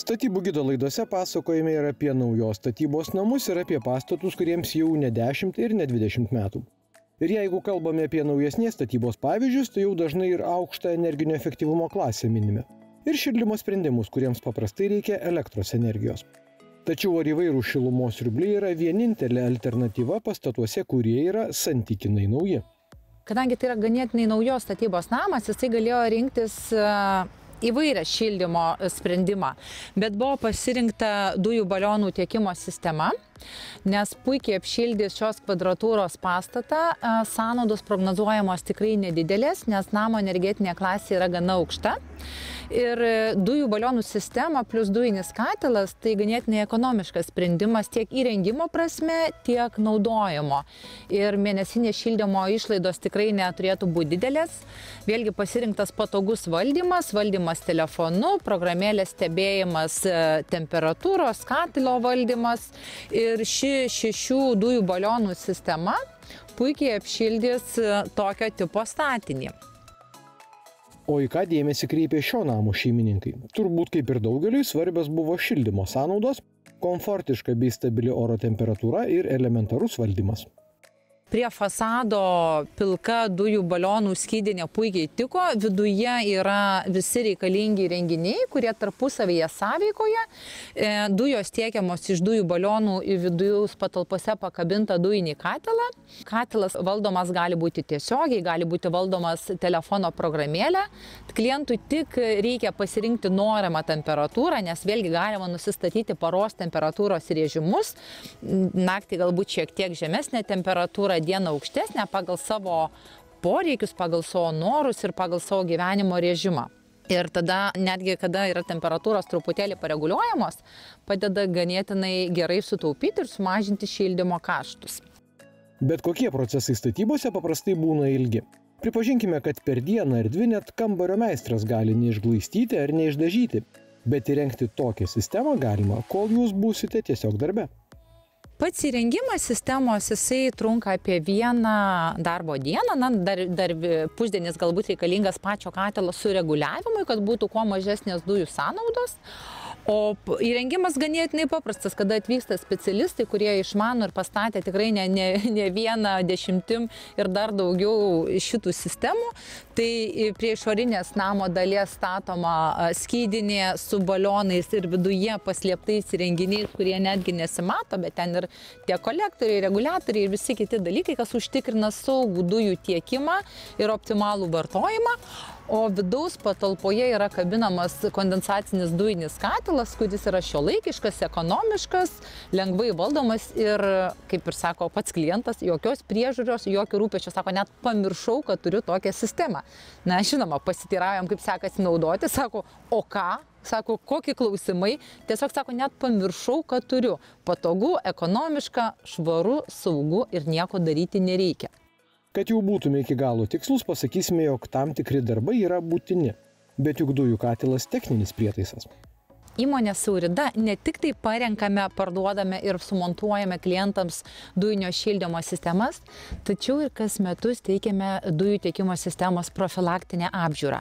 Statybų gido laidose pasakojame ir apie naujos statybos namus, ir apie pastatus, kuriems jau ne 10 ir ne 20 metų. Ir jeigu kalbame apie naujesnės statybos pavyzdžius, tai jau dažnai ir aukštą energinio efektyvumo klasę minime. Ir šildymo sprendimus, kuriems paprastai reikia elektros energijos. Tačiau ar įvairūs šilumos siurbliai yra vienintelė alternatyva pastatuose, kurie yra santykinai nauji? Kadangi tai yra ganėtinai naujos statybos namas, jisai galėjo rinktis įvairią šildymo sprendimą, bet buvo pasirinkta dujų balionų tiekimo sistema, nes puikiai apšildys šios kvadratūros pastatą, sąnaudos prognozuojamos tikrai nedidelės, nes namo energetinė klasė yra gana aukšta. Ir dujų balionų sistema plus dujinis katilas tai ganėtinai ekonomiškas sprendimas tiek įrengimo prasme, tiek naudojimo. Ir mėnesinės šildymo išlaidos tikrai neturėtų būti didelės. Vėlgi pasirinktas patogus valdymas telefonu, programėlės stebėjimas temperatūros, katilo valdymas. Ir ši 6 dujų balionų sistema puikiai apšildys tokio tipo statinį. O į ką dėmesį kreipė šio namo šeimininkai? Turbūt kaip ir daugeliui svarbios buvo šildymo sąnaudos, komfortiška bei stabili oro temperatūra ir elementarus valdymas. Prie fasado pilka dujų balionų skydinė puikiai tiko, viduje yra visi reikalingi įrenginiai, kurie tarpusavyje sąveikoje. Dujos tiekiamos iš dujų balionų į vidaus patalpose pakabintą dujinį katilą. Katilas valdomas gali būti tiesiogiai, gali būti valdomas telefono programėlė. Klientui tik reikia pasirinkti norimą temperatūrą, nes vėlgi galima nusistatyti paros temperatūros režimus. Naktį galbūt šiek tiek žemesnė temperatūra, dieną aukštesnę pagal savo poreikius, pagal savo norus ir pagal savo gyvenimo režimą. Ir tada netgi, kada yra temperatūros truputėlį pareguliuojamos, padeda ganėtinai gerai sutaupyti ir sumažinti šildymo kaštus. Bet kokie procesai statybose paprastai būna ilgi? Pripažinkime, kad per dieną ar 2 net kambario meistras gali neišglaistyti ar neišdažyti, bet įrengti tokią sistemą galima, kol jūs būsite tiesiog darbe. Pats įrengimas sistemos, jisai trunka apie 1 darbo dieną, dar pusdienis galbūt reikalingas pačio katilo sureguliavimui, kad būtų kuo mažesnės dujų sąnaudos. O įrengimas ganėtinai paprastas, kada atvyksta specialistai, kurie išmano ir pastatė tikrai ne 10 ir dar daugiau šitų sistemų. Tai prie išorinės namo dalies statoma skydinė su balionais ir viduje paslėptais įrenginiais, kurie netgi nesimato, bet ten ir tie kolektoriai, reguliatoriai ir visi kiti dalykai, kas užtikrina saugų dujų tiekimą ir optimalų vartojimą. O vidaus patalpoje yra kabinamas kondensacinis dujinis katilas, kuris yra šiuolaikiškas, ekonomiškas, lengvai valdomas ir, kaip ir sako pats klientas, jokios priežiūros, jokio rūpesčio, sako, net pamiršau, kad turiu tokią sistemą. Na, žinoma, pasiteiraujam, kaip sekasi naudoti, sako, o ką? Sako, kokie klausimai? Tiesiog sako, net pamiršau, kad turiu. Patogu, ekonomiška, švaru, saugu ir nieko daryti nereikia. Kad jau būtume iki galo tikslus, pasakysime, jog tam tikri darbai yra būtini, bet juk dujų katilas techninis prietaisas. Įmonė Saurida ne tik tai parenkame, parduodame ir sumontuojame klientams dujinio šildymo sistemas, tačiau ir kas metus teikiame dujų tiekimo sistemos profilaktinę apžiūrą.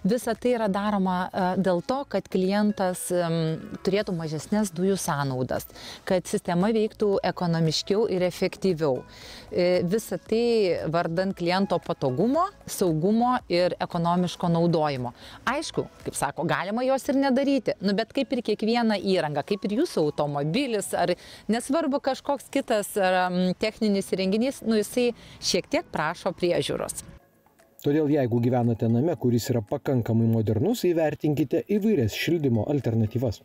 Visa tai yra daroma dėl to, kad klientas turėtų mažesnės dujų sąnaudas, kad sistema veiktų ekonomiškiau ir efektyviau. Visa tai vardan kliento patogumo, saugumo ir ekonomiško naudojimo. Aišku, kaip sako, galima jos ir nedaryti, bet kaip ir kiekviena įranga, kaip ir jūsų automobilis, ar nesvarbu kažkoks kitas techninis įrenginys, jisai šiek tiek prašo priežiūros. Todėl jeigu gyvenate name, kuris yra pakankamai modernus, įvertinkite įvairias šildymo alternatyvas.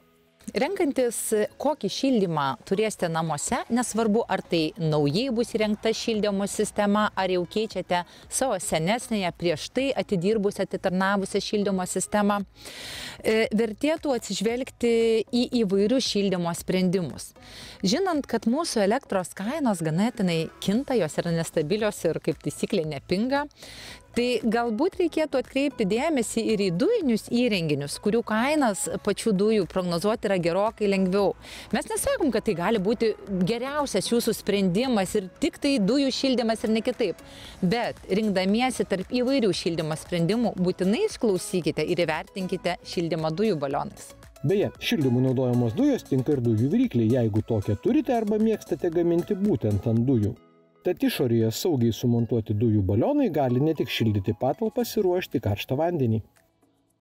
Renkantis, kokį šildymą turėsite namuose, nesvarbu, ar tai naujai bus įrengta šildymo sistema, ar jau keičiate savo senesnėje prieš tai atidirbusią, atitarnavusią šildymo sistemą, vertėtų atsižvelgti į įvairius šildymo sprendimus. Žinant, kad mūsų elektros kainos ganėtinai kinta, jos yra nestabilios ir kaip taisyklė nepinga, tai galbūt reikėtų atkreipti dėmesį ir į dujinius įrenginius, kurių kainas pačių dujų prognozuoti yra gerokai lengviau. Mes nesakom, kad tai gali būti geriausias jūsų sprendimas ir tik tai dujų šildymas ir ne kitaip. Bet rinkdamiesi tarp įvairių šildymo sprendimų, būtinai išklausykite ir įvertinkite šildymą dujų balionais. Beje, šildymui naudojamos dujos tinka ir dujų virykliai, jeigu tokią turite arba mėgstate gaminti būtent ant dujų. Tad išorėje saugiai sumontuoti dujų balionai gali ne tik šildyti patalpas ir ruošti karštą vandenį.